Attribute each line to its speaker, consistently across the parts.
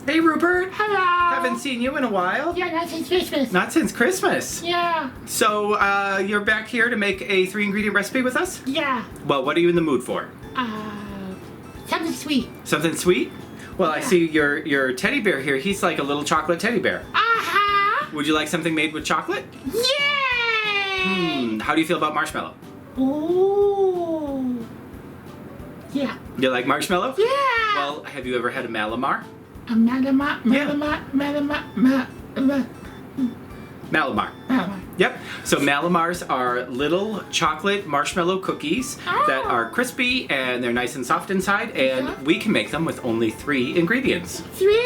Speaker 1: Hey, Rupert.
Speaker 2: Hello.
Speaker 1: Haven't seen you in a while.
Speaker 2: Yeah, not since Christmas.
Speaker 1: Not since Christmas.
Speaker 2: Yeah.
Speaker 1: So, you're back here to make a 3-ingredient recipe with us?
Speaker 2: Yeah.
Speaker 1: Well, what are you in the mood for?
Speaker 2: Something sweet.
Speaker 1: Something sweet? Well, I
Speaker 2: Yeah.
Speaker 1: see your teddy bear here. He's like a little chocolate teddy bear.
Speaker 2: Uh-huh.
Speaker 1: Would you like something made with chocolate?
Speaker 2: Yay!
Speaker 1: How do you feel about marshmallow?
Speaker 2: Ooh. Yeah.
Speaker 1: You like marshmallow?
Speaker 2: Yeah.
Speaker 1: Well, have you ever had a Mallomar?
Speaker 2: A Mallomar.
Speaker 1: Mallomar. Yep. So Mallomars are little chocolate marshmallow cookies that are crispy and they're nice and soft inside, and we can make them with only 3 ingredients.
Speaker 2: 3.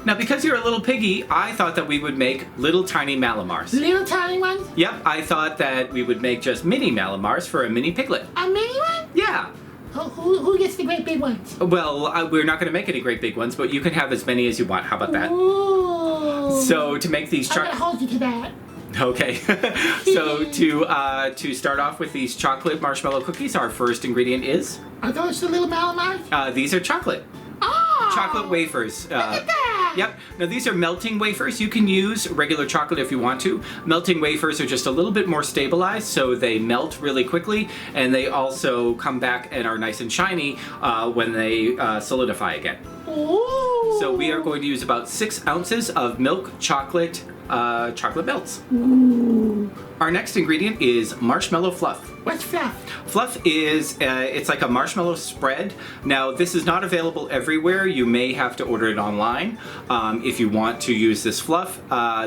Speaker 1: Now, because you're a little piggy, I thought that we would make little tiny Mallomars.
Speaker 2: Little tiny ones?
Speaker 1: Yep, I thought that we would make just mini Mallomars for a mini piglet.
Speaker 2: A mini one?
Speaker 1: Yeah.
Speaker 2: Who gets the great big ones?
Speaker 1: Well, we're not going to make any great big ones, but you can have as many as you want. How about that?
Speaker 2: Ooh.
Speaker 1: So to make these
Speaker 2: I'm gonna hold you to that.
Speaker 1: Okay. So to start off with these chocolate marshmallow cookies, our first ingredient is
Speaker 2: Are those the little Mallomars?
Speaker 1: these are chocolate.
Speaker 2: Oh!
Speaker 1: Chocolate wafers.
Speaker 2: Look at that!
Speaker 1: Yep. Now these are melting wafers. You can use regular chocolate if you want to. Melting wafers are just a little bit more stabilized, so they melt really quickly, and they also come back and are nice and shiny when they solidify again.
Speaker 2: Ooh.
Speaker 1: So we are going to use about 6 ounces of milk chocolate melts.
Speaker 2: Ooh.
Speaker 1: Our next ingredient is marshmallow fluff.
Speaker 2: What's fluff?
Speaker 1: Fluff is, it's like a marshmallow spread. Now, this is not available everywhere. You may have to order it online if you want to use this fluff.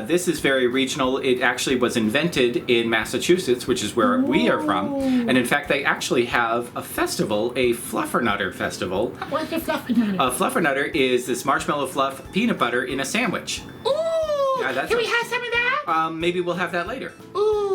Speaker 1: This is very regional. It actually was invented in Massachusetts, which is where we are from. And in fact, they actually have a festival, a Fluffernutter festival.
Speaker 2: What's a fluffernutter?
Speaker 1: A Fluffernutter is this marshmallow fluff peanut butter in a sandwich.
Speaker 2: Ooh!
Speaker 1: Yeah,
Speaker 2: Can we have some of that?
Speaker 1: Maybe we'll have that later.
Speaker 2: Ooh!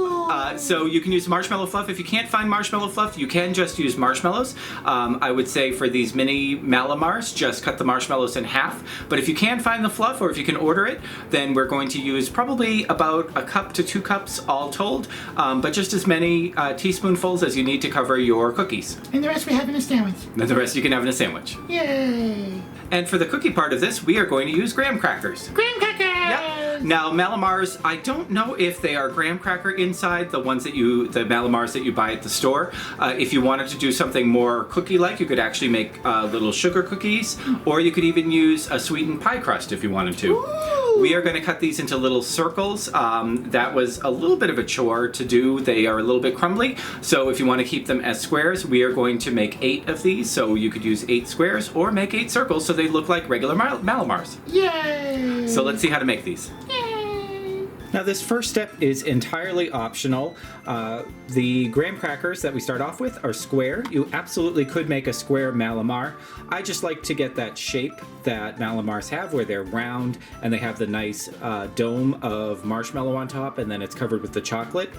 Speaker 1: So you can use marshmallow fluff. If you can't find marshmallow fluff, you can just use marshmallows. I would say for these mini Mallomars, just cut the marshmallows in half. But if you can find the fluff, or if you can order it, then we're going to use probably about 1 cup to 2 cups all told, but just as many teaspoonfuls as you need to cover your cookies.
Speaker 2: And the rest we have in a sandwich.
Speaker 1: And the rest you can have in a sandwich.
Speaker 2: Yay!
Speaker 1: And for the cookie part of this, we are going to use graham crackers.
Speaker 2: Graham crackers!
Speaker 1: Yep. Now, Mallomars, I don't know if they are graham cracker inside, the Mallomars that you buy at the store. If you wanted to do something more cookie-like, you could actually make little sugar cookies, or you could even use a sweetened pie crust if you wanted to.
Speaker 2: Ooh.
Speaker 1: We are going to cut these into little circles. That was a little bit of a chore to do. They are a little bit crumbly, so if you want to keep them as squares, we are going to make 8 of these, so you could use 8 squares or make 8 circles so they look like regular Mallomars.
Speaker 2: Yay!
Speaker 1: So let's see how to make these.
Speaker 2: Yay!
Speaker 1: Now this first step is entirely optional. The graham crackers that we start off with are square. You absolutely could make a square Mallomar. I just like to get that shape that Mallomars have, where they're round and they have the nice dome of marshmallow on top, and then it's covered with the chocolate.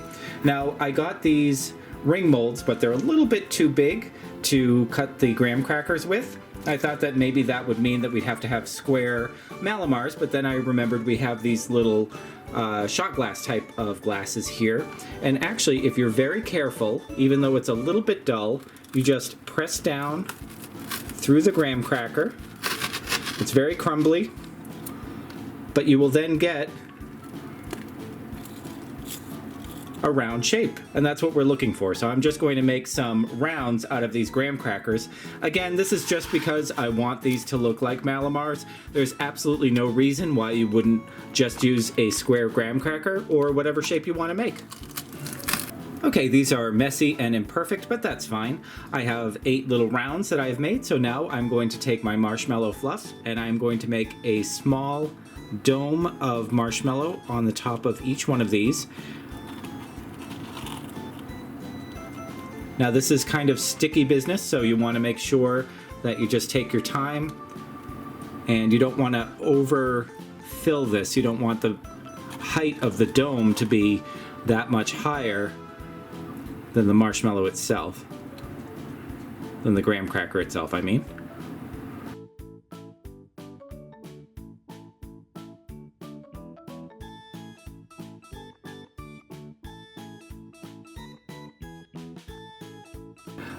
Speaker 1: Now I got these ring molds, but they're a little bit too big to cut the graham crackers with. I thought that maybe that would mean that we'd have to have square Mallomars, but then I remembered we have these little shot glass type of glasses here. And actually, if you're very careful, even though it's a little bit dull, you just press down through the graham cracker. It's very crumbly, but you will then get a round shape, and that's what we're looking for. So I'm just going to make some rounds out of these graham crackers. Again, this is just because I want these to look like Mallomars. There's absolutely no reason why you wouldn't just use a square graham cracker or whatever shape you want to make. Okay, these are messy and imperfect, but that's fine. I have 8 little rounds that I've made, so now I'm going to take my marshmallow fluff and I'm going to make a small dome of marshmallow on the top of each one of these. Now this is kind of sticky business, so you want to make sure that you just take your time, and you don't want to overfill this. You don't want the height of the dome to be that much higher than the marshmallow itself, than the graham cracker itself, I mean.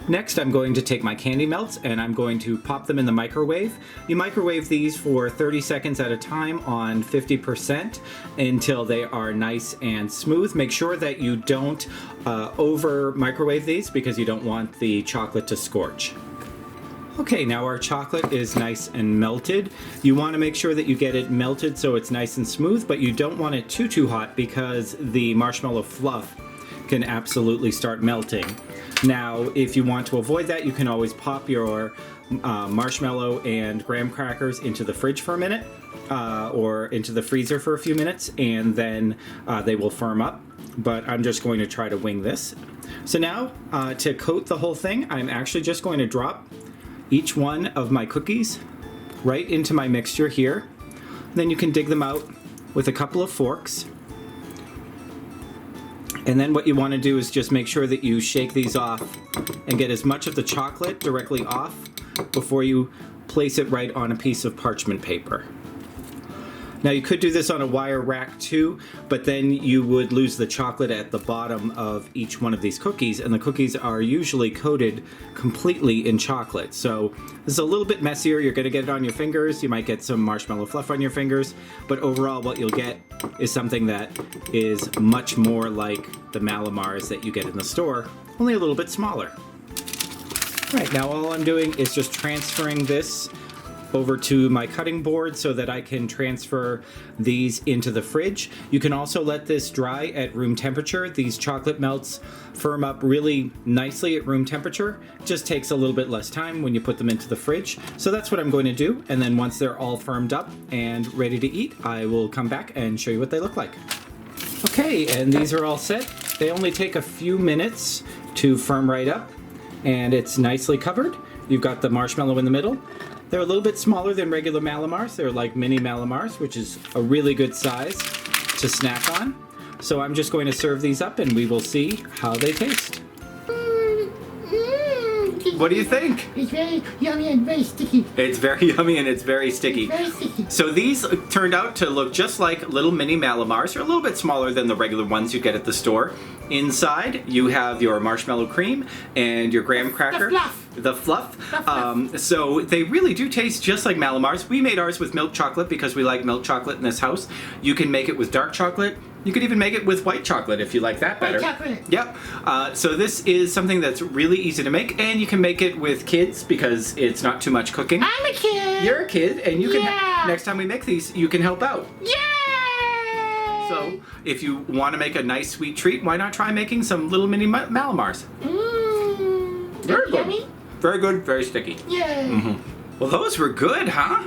Speaker 1: Next, I'm going to take my candy melts and I'm going to pop them in the microwave. You microwave these for 30 seconds at a time on 50% until they are nice and smooth. Make sure that you don't over microwave these because you don't want the chocolate to scorch. Okay, now our chocolate is nice and melted. You want to make sure that you get it melted so it's nice and smooth, but you don't want it too hot because the marshmallow fluff can absolutely start melting. Now, if you want to avoid that, you can always pop your marshmallow and graham crackers into the fridge for a minute or into the freezer for a few minutes, and then they will firm up. But I'm just going to try to wing this. So now, to coat the whole thing, I'm actually just going to drop each one of my cookies right into my mixture here. Then you can dig them out with a couple of forks. And then what you want to do is just make sure that you shake these off and get as much of the chocolate directly off before you place it right on a piece of parchment paper. Now you could do this on a wire rack too, but then you would lose the chocolate at the bottom of each one of these cookies, and the cookies are usually coated completely in chocolate. So this is a little bit messier. You're going to get it on your fingers. You might get some marshmallow fluff on your fingers, but overall what you'll get is something that is much more like the Mallomars that you get in the store, only a little bit smaller. All right, now all I'm doing is just transferring this over to my cutting board so that I can transfer these into the fridge. You can also let this dry at room temperature. These chocolate melts firm up really nicely at room temperature. It just takes a little bit less time when you put them into the fridge. So that's what I'm going to do. And then once they're all firmed up and ready to eat, I will come back and show you what they look like. Okay, and these are all set. They only take a few minutes to firm right up, and it's nicely covered. You've got the marshmallow in the middle. They're a little bit smaller than regular Mallomars. They're like mini Mallomars, which is a really good size to snack on. So I'm just going to serve these up and we will see how they taste. What do you think?
Speaker 2: It's very yummy and very sticky.
Speaker 1: It's very yummy and it's very sticky.
Speaker 2: It's very sticky.
Speaker 1: So these turned out to look just like little mini Mallomars. They're a little bit smaller than the regular ones you get at the store. Inside, you have your marshmallow cream and your graham cracker. The fluff. So they really do taste just like Mallomars. We made ours with milk chocolate because we like milk chocolate in this house. You can make it with dark chocolate. You could even make it with white chocolate if you like that better.
Speaker 2: White chocolate.
Speaker 1: Yep. So this is something that's really easy to make, and you can make it with kids because it's not too much cooking.
Speaker 2: I'm a kid.
Speaker 1: You're a kid, and you can. Next time we make these, you can help out.
Speaker 2: Yay!
Speaker 1: So if you want to make a nice sweet treat, why not try making some little mini Mallomars? Very good.
Speaker 2: Yummy.
Speaker 1: Very good. Very sticky.
Speaker 2: Yay.
Speaker 1: Well, those were good, huh?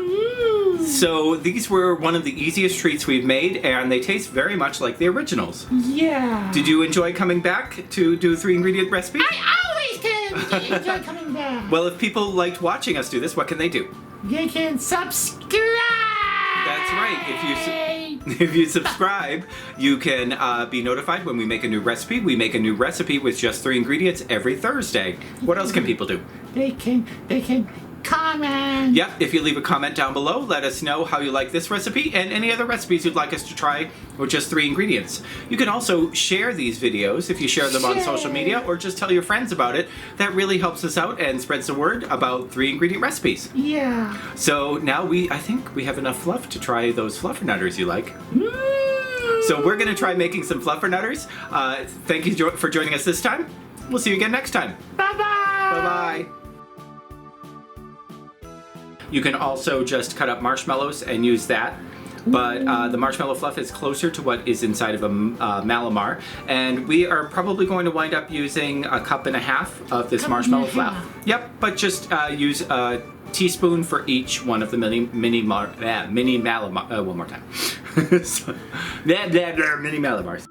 Speaker 1: So these were one of the easiest treats we've made, and they taste very much like the originals.
Speaker 2: Yeah.
Speaker 1: Did you enjoy coming back to do 3-ingredient recipes?
Speaker 2: I always can enjoy coming back.
Speaker 1: Well, if people liked watching us do this, what can they do?
Speaker 2: They can subscribe.
Speaker 1: That's right. If you subscribe, you can be notified when we make a new recipe. We make a new recipe with just 3 ingredients every Thursday. What else can people do?
Speaker 2: They can comment.
Speaker 1: Yep, if you leave a comment down below, let us know how you like this recipe and any other recipes you'd like us to try with just 3 ingredients. You can also share these videos if you share them on social media, or just tell your friends about it. That really helps us out and spreads the word about 3-ingredient recipes.
Speaker 2: Yeah.
Speaker 1: So now I think we have enough fluff to try those fluffernutters you like. So we're going to try making some fluffernutters. Thank you for joining us this time. We'll see you again next time.
Speaker 2: Bye-bye.
Speaker 1: Bye-bye. You can also just cut up marshmallows and use that. But the marshmallow fluff is closer to what is inside of a Mallomar. And we are probably going to wind up using 1.5 cups of this marshmallow fluff. Yep, but just use a teaspoon for each one of the mini Mallomar. One more time. Mini Mallomars.